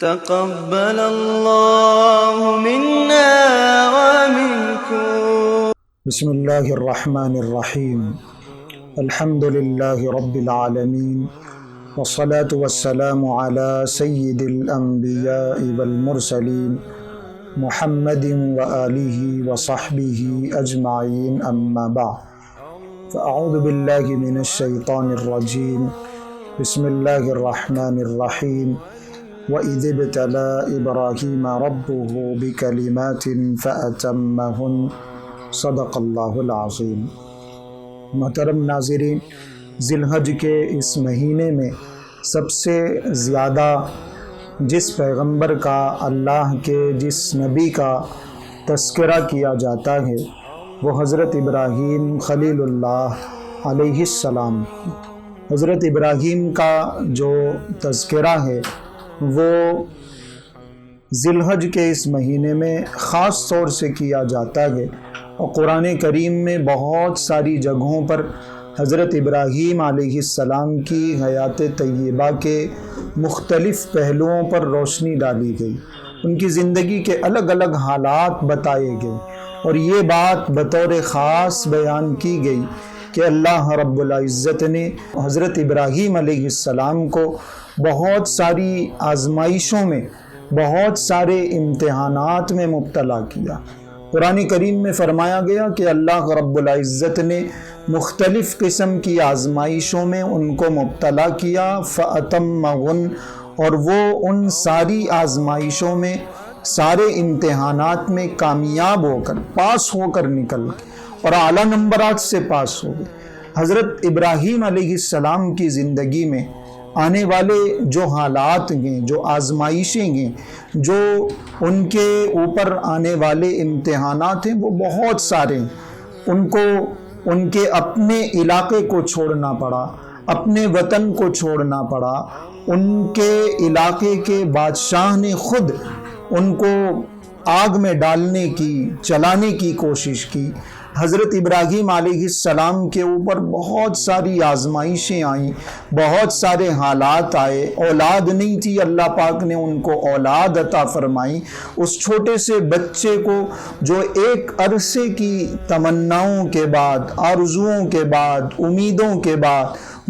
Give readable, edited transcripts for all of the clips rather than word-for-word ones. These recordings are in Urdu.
تقبل الله منا ومنكم. بسم الله الرحمن الرحيم. الحمد لله رب العالمين، والصلاة والسلام على سيد الأنبياء والمرسلين محمد وآله وصحبه أجمعين، أما بعد، فأعوذ بالله من الشيطان الرجيم. بسم الله الرحمن الرحيم. وَإِذِ ابْتَلَى إِبْرَاهِيمَ رَبُّهُ بِكَلِمَاتٍ فَأَتَمَّهُنَّ صدق اللہ العظیم. محترم ناظرین، ذی الحج کے اس مہینے میں سب سے زیادہ جس پیغمبر کا، اللہ کے جس نبی کا تذکرہ کیا جاتا ہے وہ حضرت ابراہیم خلیل اللہ علیہ السلام. حضرت ابراہیم کا جو تذکرہ ہے وہ ذی الحج کے اس مہینے میں خاص طور سے کیا جاتا ہے، اور قرآن کریم میں بہت ساری جگہوں پر حضرت ابراہیم علیہ السلام کی حیات طیبہ کے مختلف پہلوؤں پر روشنی ڈالی گئی، ان کی زندگی کے الگ الگ حالات بتائے گئے، اور یہ بات بطور خاص بیان کی گئی کہ اللہ رب العزت نے حضرت ابراہیم علیہ السلام کو بہت ساری آزمائشوں میں، بہت سارے امتحانات میں مبتلا کیا. قرآن کریم میں فرمایا گیا کہ اللہ رب العزت نے مختلف قسم کی آزمائشوں میں ان کو مبتلا کیا، فَأَتَمَّهُنَّ، اور وہ ان ساری آزمائشوں میں، سارے امتحانات میں کامیاب ہو کر، پاس ہو کر نکل گئے اور اعلیٰ نمبرات سے پاس ہو گئے. حضرت ابراہیم علیہ السلام کی زندگی میں آنے والے جو حالات ہیں، جو آزمائشیں ہیں، جو ان کے اوپر آنے والے امتحانات ہیں، وہ بہت سارے ہیں. ان کو ان کے اپنے علاقے کو چھوڑنا پڑا، اپنے وطن کو چھوڑنا پڑا. ان کے علاقے کے بادشاہ نے خود ان کو آگ میں ڈالنے کی، جلانے کی کوشش کی. حضرت ابراہیم علیہ السلام کے اوپر بہت ساری آزمائشیں آئیں، بہت سارے حالات آئے. اولاد نہیں تھی، اللہ پاک نے ان کو اولاد عطا فرمائی. اس چھوٹے سے بچے کو جو ایک عرصے کی تمناؤں کے بعد، آرزوؤں کے بعد، امیدوں کے بعد،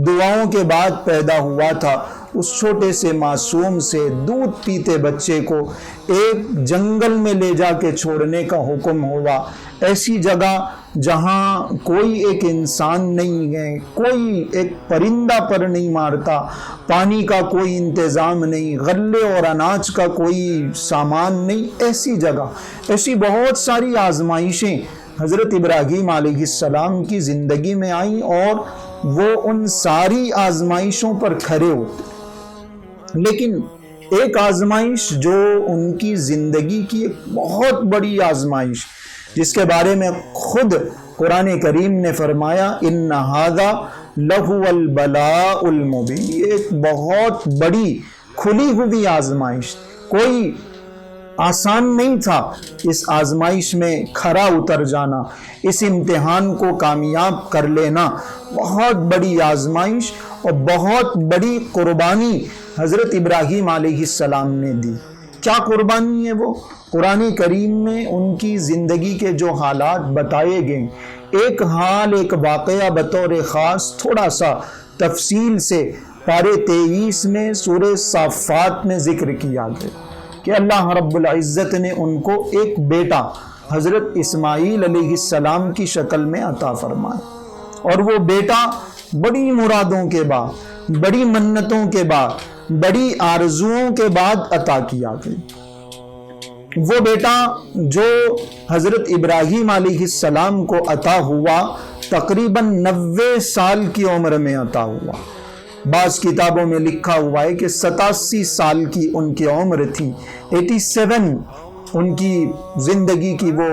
دعاؤں کے بعد پیدا ہوا تھا، اس چھوٹے سے معصوم سے دودھ پیتے بچے کو ایک جنگل میں لے جا کے چھوڑنے کا حکم ہوا. ایسی جگہ جہاں کوئی ایک انسان نہیں ہے، کوئی ایک پرندہ پر نہیں مارتا، پانی کا کوئی انتظام نہیں، غلے اور اناج کا کوئی سامان نہیں، ایسی جگہ، ایسی بہت ساری آزمائشیں حضرت ابراہیم علیہ السلام کی زندگی میں آئیں، اور وہ ان ساری آزمائشوں پر کھڑے ہوتے. لیکن ایک آزمائش جو ان کی زندگی کی ایک بہت بڑی آزمائش، جس کے بارے میں خود قرآن کریم نے فرمایا ان ھذا لہو البلاء المبین، یہ ایک بہت بڑی کھلی ہوئی آزمائش، کوئی آسان نہیں تھا اس آزمائش میں کھرا اتر جانا، اس امتحان کو کامیاب کر لینا. بہت بڑی آزمائش اور بہت بڑی قربانی حضرت ابراہیم علیہ السلام نے دی. کیا قربانی ہے وہ؟ قرآن کریم میں ان کی زندگی کے جو حالات بتائے گئے، ایک حال، ایک واقعہ بطور خاص تھوڑا سا تفصیل سے پارے 23 میں سورہ صافات میں ذکر کیا گیا کہ اللہ رب العزت نے ان کو ایک بیٹا حضرت اسماعیل علیہ السلام کی شکل میں عطا فرمایا، اور وہ بیٹا بڑی مرادوں کے بعد، بڑی منتوں کے بعد، بڑی آرزوؤں کے بعد عطا کیا گیا. وہ بیٹا جو حضرت ابراہیم علیہ السلام کو عطا ہوا تقریباً 90 سال کی عمر میں عطا ہوا. بعض کتابوں میں لکھا ہوا ہے کہ 87 سال کی ان کی عمر تھی. 87 ان کی زندگی کی وہ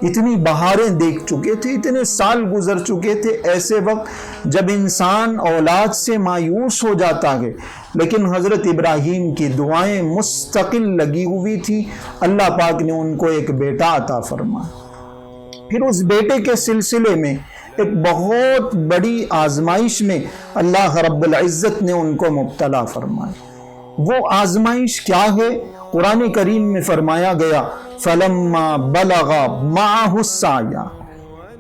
اتنی بہاریں دیکھ چکے تھے، اتنے سال گزر چکے تھے. ایسے وقت جب انسان اولاد سے مایوس ہو جاتا ہے، لیکن حضرت ابراہیم کی دعائیں مستقل لگی ہوئی تھی. اللہ پاک نے ان کو ایک بیٹا عطا فرمایا. پھر اس بیٹے کے سلسلے میں ایک بہت بڑی آزمائش میں اللہ رب العزت نے ان کو مبتلا فرمایا. وہ آزمائش کیا ہے؟ قرآن کریم میں فرمایا گیا فَلَمَّا بَلَغَ مَعَهُ السَّعْيَ،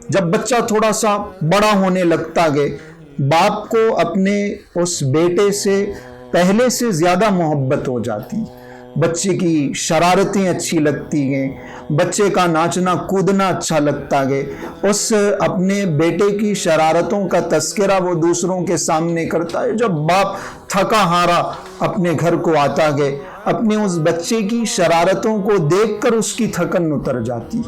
جب بچہ تھوڑا سا بڑا ہونے لگتا گئے، باپ کو اپنے اس بیٹے سے پہلے سے زیادہ محبت ہو جاتی، بچے کی شرارتیں اچھی لگتی گئیں، بچے کا ناچنا کودنا اچھا لگتا گئے، اس اپنے بیٹے کی شرارتوں کا تذکرہ وہ دوسروں کے سامنے کرتا ہے۔ جب باپ تھکا ہارا اپنے گھر کو آتا گئے، اپنے اس بچے کی شرارتوں کو دیکھ کر اس کی تھکن اتر جاتی۔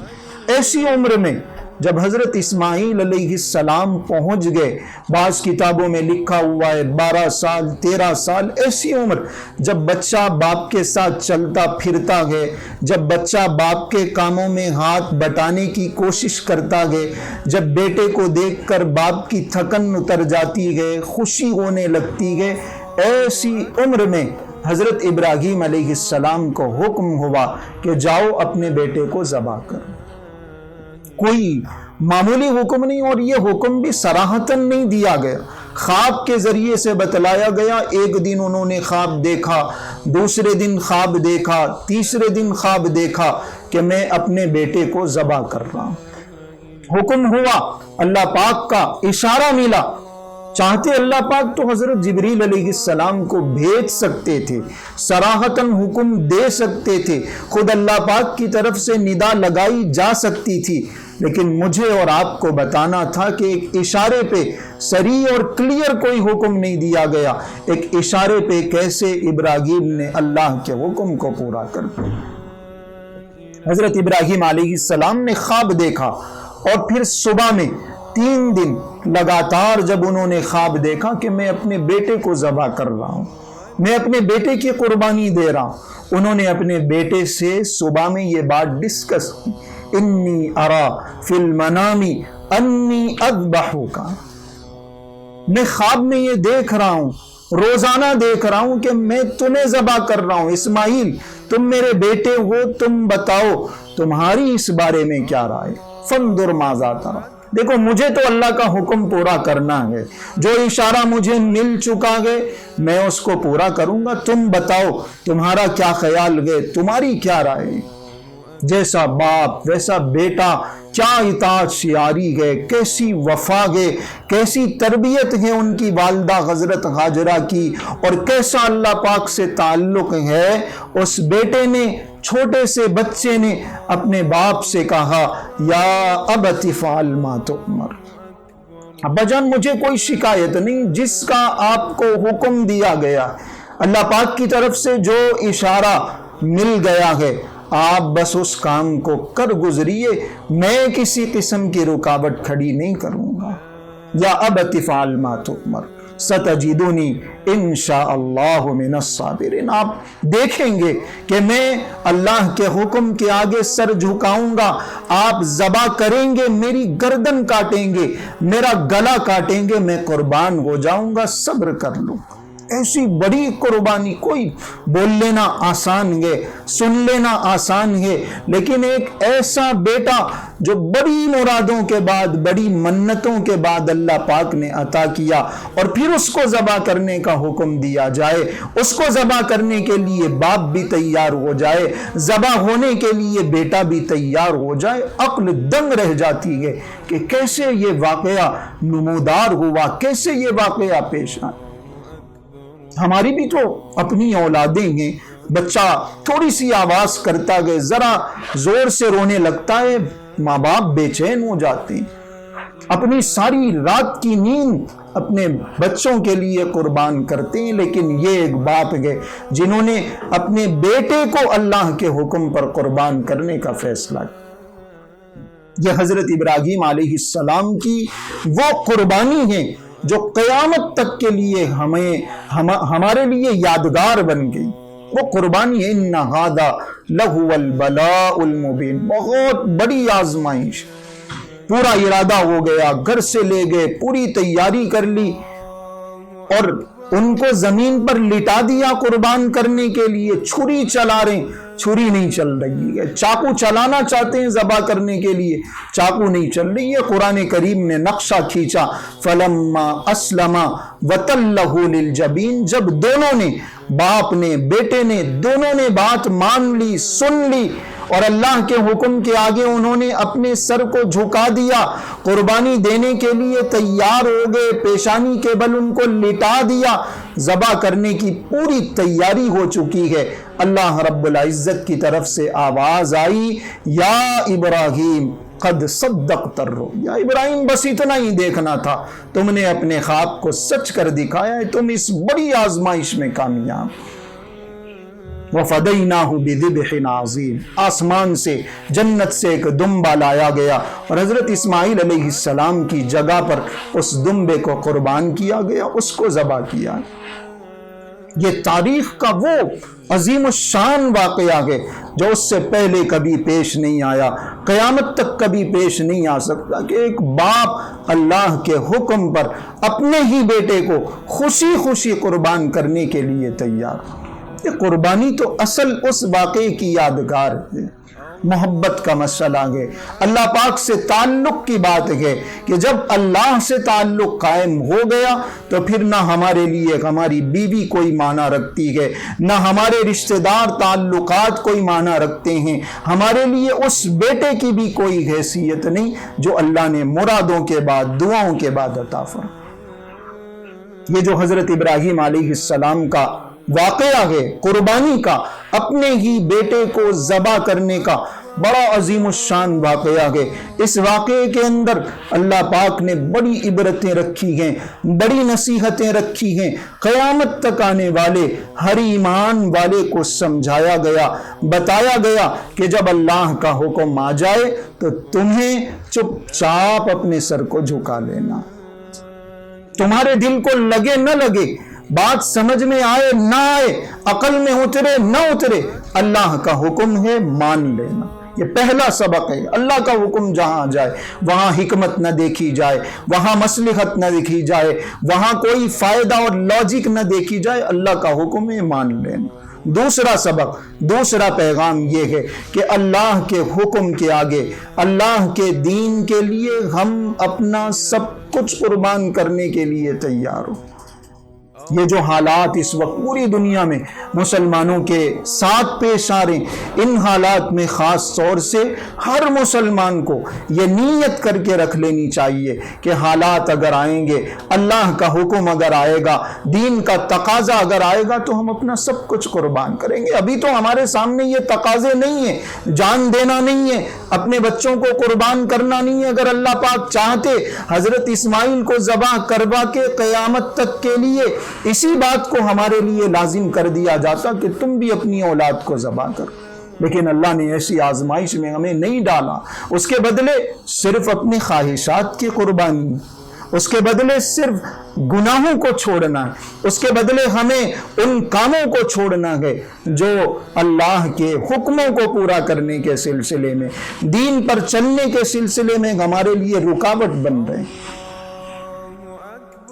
ایسی عمر میں جب حضرت اسماعیل علیہ السلام پہنچ گئے، بعض کتابوں میں لکھا ہوا ہے 12 سال 13 سال، ایسی عمر جب بچہ باپ کے ساتھ چلتا پھرتا گئے، جب بچہ باپ کے کاموں میں ہاتھ بٹانے کی کوشش کرتا گئے، جب بیٹے کو دیکھ کر باپ کی تھکن اتر جاتی گئے، خوشی ہونے لگتی گئے، ایسی عمر میں حضرت ابراہیم علیہ السلام کو حکم ہوا کہ جاؤ اپنے بیٹے کو ذبح کرو۔ کوئی معمولی حکم نہیں، اور یہ حکم بھی صراحتاً نہیں دیا گیا، خواب کے ذریعے سے بتلایا گیا۔ ایک دن انہوں نے خواب دیکھا، دوسرے دن خواب دیکھا، تیسرے دن خواب دیکھا کہ میں اپنے بیٹے کو ذبح کر رہا ہوں۔ حکم ہوا، اللہ پاک کا اشارہ ملا، چاہتے اللہ پاک تو حضرت جبریل علیہ السلام کو بھیج سکتے تھے، صراحتاً حکم دے سکتے تھے، خود اللہ پاک کی طرف سے ندا لگائی جا سکتی تھی، لیکن مجھے اور آپ کو بتانا تھا کہ ایک اشارے پہ صریح اور کلیئر کوئی حکم نہیں دیا گیا، ایک اشارے پہ کیسے ابراہیم نے اللہ کے حکم کو پورا کر دیا۔ حضرت ابراہیم علیہ السلام نے خواب دیکھا، اور پھر صبح میں 3 دن لگاتار جب انہوں نے خواب دیکھا کہ میں اپنے بیٹے کو ذبح کر رہا ہوں، میں اپنے بیٹے کی قربانی دے رہا ہوں، انہوں نے اپنے بیٹے سے صبح میں یہ بات ڈسکس کی، انی ارا فی المنام انی اذبحک، میں خواب میں یہ دیکھ رہا ہوں، روزانہ دیکھ رہا ہوں کہ میں تمہیں ذبح کر رہا ہوں، اسماعیل تم میرے بیٹے ہو، تم بتاؤ تمہاری اس بارے میں کیا رائے؟ فانظر ماذا تری، دیکھو مجھے تو اللہ کا حکم پورا کرنا ہے، جو اشارہ مجھے مل چکا ہے میں اس کو پورا کروں گا، تم بتاؤ تمہارا کیا خیال ہے، تمہاری کیا رائے؟ جیسا باپ ویسا بیٹا، کیا اطاعت شیاری ہے، کیسی وفا ہے، کیسی تربیت ہے ان کی والدہ حضرت ہاجرہ کی، اور کیسا اللہ پاک سے تعلق ہے۔ اس بیٹے نے، چھوٹے سے بچے نے اپنے باپ سے کہا یا ابت افعل ما تؤمر، ابا جان مجھے کوئی شکایت نہیں، جس کا آپ کو حکم دیا گیا، اللہ پاک کی طرف سے جو اشارہ مل گیا ہے آپ بس اس کام کو کر گزریے، میں کسی قسم کی رکاوٹ کھڑی نہیں کروں گا۔ یا ابت افعل ما تؤمر ستجدنی انشاء اللہ من الصابرین، آپ دیکھیں گے کہ میں اللہ کے حکم کے آگے سر جھکاؤں گا، آپ ذبح کریں گے، میری گردن کاٹیں گے، میرا گلا کاٹیں گے، میں قربان ہو جاؤں گا، صبر کر لو۔ ایسی بڑی قربانی، کوئی بول لینا آسان ہے، سن لینا آسان ہے، لیکن ایک ایسا بیٹا جو بڑی مرادوں کے بعد، بڑی منتوں کے بعد اللہ پاک نے عطا کیا، اور پھر اس کو ذبح کرنے کا حکم دیا جائے، اس کو ذبح کرنے کے لیے باپ بھی تیار ہو جائے، ذبح ہونے کے لیے بیٹا بھی تیار ہو جائے، عقل دنگ رہ جاتی ہے کہ کیسے یہ واقعہ نمودار ہوا، کیسے یہ واقعہ پیش آیا۔ ہماری بھی تو اپنی اولادیں ہیں، بچہ تھوڑی سی آواز کرتا گئے، ذرا زور سے رونے لگتا ہے، ماں باپ بے چین ہو جاتے ہیں، اپنی ساری رات کی نیند اپنے بچوں کے لیے قربان کرتے ہیں، لیکن یہ ایک باپ ہے جنہوں نے اپنے بیٹے کو اللہ کے حکم پر قربان کرنے کا فیصلہ کیا۔ یہ حضرت ابراہیم علیہ السلام کی وہ قربانی ہے جو قیامت تک کے لیے ہمارے لیے یادگار بن گئی، وہ قربانی ہے۔ ان ھذا لہو البلاء المبین، بہت بڑی آزمائش، پورا ارادہ ہو گیا، گھر سے لے گئے، پوری تیاری کر لی، اور ان کو زمین پر لٹا دیا قربان کرنے کے لیے، چھری چلا رہے ہیں، چھری نہیں چل رہی ہے، چاقو چلانا چاہتے ہیں ذبح کرنے کے لیے، چاقو نہیں چل رہی ہے۔ قرآن کریم نے نقشہ کھینچا، فلما اسلم وتلہ للجبین، جب دونوں نے، باپ نے بیٹے نے، دونوں نے بات مان لی، سن لی اور اللہ کے حکم کے آگے انہوں نے اپنے سر کو جھکا دیا، قربانی دینے کے لیے تیار ہو گئے، پیشانی کے بل ان کو لٹا دیا، ذبح کرنے کی پوری تیاری ہو چکی ہے۔ اللہ رب العزت کی طرف سے آواز آئی، یا ابراہیم قد صدقت الرؤیا، ابراہیم بس اتنا ہی دیکھنا تھا، تم نے اپنے خواب کو سچ کر دکھایا ہے، تم اس بڑی آزمائش میں کامیاب۔ وَفَدَيْنَاهُ بِذِبْحٍ عَظِيمٍ، آسمان سے، جنت سے ایک دمبا لایا گیا اور حضرت اسماعیل علیہ السلام کی جگہ پر اس دمبے کو قربان کیا گیا، اس کو ذبح کیا۔ یہ تاریخ کا وہ عظیم الشان واقعہ ہے جو اس سے پہلے کبھی پیش نہیں آیا، قیامت تک کبھی پیش نہیں آ سکتا کہ ایک باپ اللہ کے حکم پر اپنے ہی بیٹے کو خوشی خوشی قربان کرنے کے لیے تیار۔ یہ قربانی تو اصل اس واقعے کی یادگار ہے، محبت کا مسئلہ ہے، اللہ پاک سے تعلق کی بات ہے کہ جب اللہ سے تعلق قائم ہو گیا تو پھر نہ ہمارے لیے ہماری بیوی کوئی معنی رکھتی ہے، نہ ہمارے رشتہ دار تعلقات کوئی معنی رکھتے ہیں، ہمارے لیے اس بیٹے کی بھی کوئی حیثیت نہیں جو اللہ نے مرادوں کے بعد، دعاؤں کے بعد عطا فرمایا۔ یہ جو حضرت ابراہیم علیہ السلام کا واقعہ ہے قربانی کا، اپنے ہی بیٹے کو ذبح کرنے کا، بڑا عظیم الشان واقعہ ہے۔ اس واقعے کے اندر اللہ پاک نے بڑی عبرتیں رکھی ہیں، بڑی نصیحتیں رکھی ہیں، قیامت تک آنے والے ہر ایمان والے کو سمجھایا گیا، بتایا گیا کہ جب اللہ کا حکم آ جائے تو تمہیں چپ چاپ اپنے سر کو جھکا لینا، تمہارے دل کو لگے نہ لگے، بات سمجھ میں آئے نہ آئے، عقل میں اترے نہ اترے، اللہ کا حکم ہے، مان لینا۔ یہ پہلا سبق ہے۔ اللہ کا حکم جہاں جائے وہاں حکمت نہ دیکھی جائے، وہاں مصلحت نہ دیکھی جائے، وہاں کوئی فائدہ اور لاجک نہ دیکھی جائے، اللہ کا حکم ہے، مان لینا۔ دوسرا سبق، دوسرا پیغام یہ ہے کہ اللہ کے حکم کے آگے، اللہ کے دین کے لیے ہم اپنا سب کچھ قربان کرنے کے لیے تیار ہو۔ یہ جو حالات اس وقت پوری دنیا میں مسلمانوں کے ساتھ پیش آ رہے ہیں، ان حالات میں خاص طور سے ہر مسلمان کو یہ نیت کر کے رکھ لینی چاہیے کہ حالات اگر آئیں گے، اللہ کا حکم اگر آئے گا، دین کا تقاضا اگر آئے گا تو ہم اپنا سب کچھ قربان کریں گے۔ ابھی تو ہمارے سامنے یہ تقاضے نہیں ہیں، جان دینا نہیں ہے، اپنے بچوں کو قربان کرنا نہیں ہے۔ اگر اللہ پاک چاہتے حضرت اسماعیل کو ذبح کروا کے قیامت تک کے لیے اسی بات کو ہمارے لیے لازم کر دیا جاتا کہ تم بھی اپنی اولاد کو ذبح کرو، لیکن اللہ نے ایسی آزمائش میں ہمیں نہیں ڈالا۔ اس کے بدلے صرف اپنی خواہشات کی قربانی، اس کے بدلے صرف گناہوں کو چھوڑنا ہے، اس کے بدلے ہمیں ان کاموں کو چھوڑنا ہے جو اللہ کے حکموں کو پورا کرنے کے سلسلے میں، دین پر چلنے کے سلسلے میں ہمارے لیے رکاوٹ بن رہے ہیں۔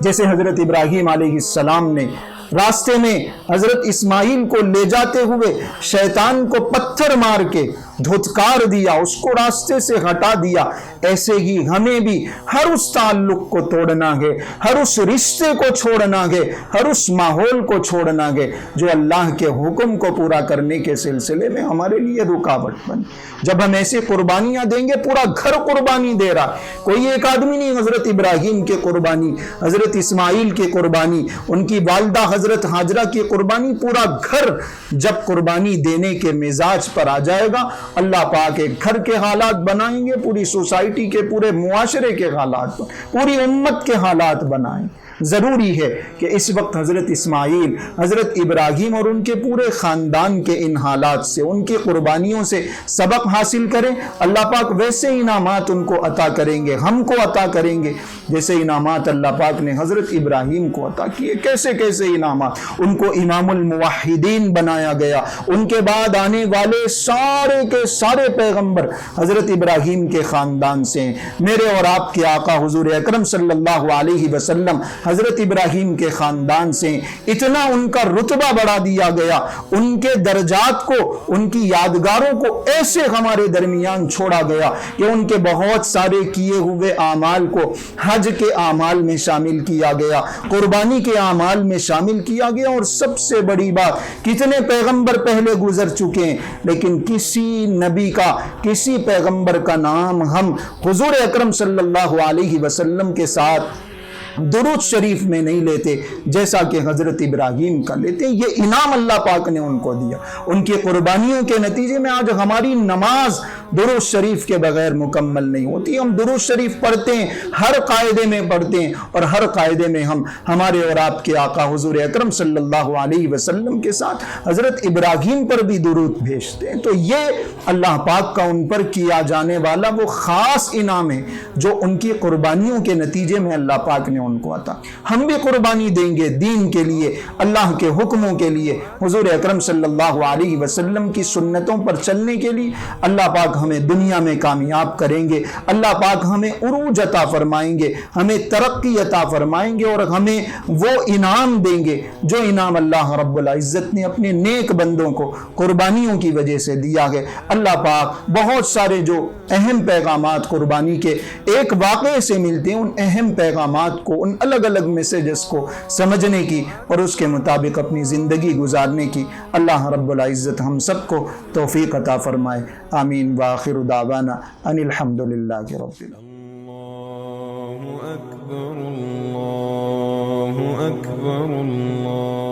جیسے حضرت ابراہیم علیہ السلام نے راستے میں حضرت اسماعیل کو لے جاتے ہوئے شیطان کو پتھر مار کے دھتکار دیا، اس کو راستے سے ہٹا دیا، ایسے ہی ہمیں بھی ہر اس تعلق کو توڑنا ہے، ہر اس رشتے کو چھوڑنا ہے، ہر اس ماحول کو چھوڑنا ہے جو اللہ کے حکم کو پورا کرنے کے سلسلے میں ہمارے لیے رکاوٹ بنے۔ جب ہم ایسی قربانیاں دیں گے، پورا گھر قربانی دے رہا، کوئی ایک آدمی نہیں، حضرت ابراہیم کی قربانی، حضرت اسماعیل کی قربانی، ان کی والدہ حضرت ہاجرہ کی قربانی، پورا گھر جب قربانی دینے کے مزاج پر آ جائے گا، اللہ پاک ایک گھر کے حالات بنائیں گے، پوری سوسائٹی کے، پورے معاشرے کے حالات، پوری امت کے حالات بنائیں۔ ضروری ہے کہ اس وقت حضرت اسماعیل، حضرت ابراہیم اور ان کے پورے خاندان کے ان حالات سے، ان کی قربانیوں سے سبق حاصل کریں۔ اللہ پاک ویسے انعامات ان کو عطا کریں گے، ہم کو عطا کریں گے جیسے انعامات اللہ پاک نے حضرت ابراہیم کو عطا کیے۔ کیسے کیسے انعامات، ان کو امام الموحدین بنایا گیا، ان کے بعد آنے والے سارے کے سارے پیغمبر حضرت ابراہیم کے خاندان سے ہیں۔ میرے اور آپ کے آقا حضور اکرم صلی اللہ علیہ وسلم حضرت ابراہیم کے خاندان سے اتنا ان کا رتبہ بڑھا دیا گیا، ان کے درجات کو، ان کی یادگاروں کو ایسے ہمارے درمیان چھوڑا گیا کہ ان کے بہت سارے کیے ہوئے اعمال کو حج کے اعمال میں شامل کیا گیا، قربانی کے اعمال میں شامل کیا گیا۔ اور سب سے بڑی بات، کتنے پیغمبر پہلے گزر چکے ہیں لیکن کسی نبی کا، کسی پیغمبر کا نام ہم حضور اکرم صلی اللہ علیہ وسلم کے ساتھ درود شریف میں نہیں لیتے جیسا کہ حضرت ابراہیم کا لیتے ہیں۔ یہ انعام اللہ پاک نے ان کو دیا، ان کی قربانیوں کے نتیجے میں آج ہماری نماز درود شریف کے بغیر مکمل نہیں ہوتی۔ ہم درود شریف پڑھتے ہیں، ہر قاعدے میں پڑھتے ہیں، اور ہر قاعدے میں ہم ہمارے اور آپ کے آقا حضور اکرم صلی اللہ علیہ وسلم کے ساتھ حضرت ابراہیم پر بھی درود بھیجتے ہیں۔ تو یہ اللہ پاک کا ان پر کیا جانے والا وہ خاص انعام ہے جو ان کی قربانیوں کے نتیجے میں اللہ پاک نے ان کو عطا۔ ہم بھی قربانی دیں گے دین کے لیے، اللہ کے حکموں کے لیے، حضور اکرم صلی اللہ علیہ وسلم کی سنتوں پر چلنے کے لیے۔ اللہ پاک ہمیں دنیا میں کامیاب کریں گے، اللہ پاک ہمیں عروج عطا فرمائیں گے، ہمیں ترقی عطا فرمائیں گے، اور ہمیں وہ انعام دیں گے جو انعام اللہ رب العزت نے اپنے نیک بندوں کو قربانیوں کی وجہ سے دیا ہے۔ اللہ پاک بہت سارے جو اہم پیغامات قربانی کے ایک واقعے سے ملتے ہیں، ان اہم پیغامات کو، ان الگ الگ میسیجز کو سمجھنے کی اور اس کے مطابق اپنی زندگی گزارنے کی اللہ رب العزت ہم سب کو توفیق عطا فرمائے۔ آمین وآخر دعوانا ان الحمد للہ رب العالمین۔ اللہ اکبر اللہ اکبر اللہ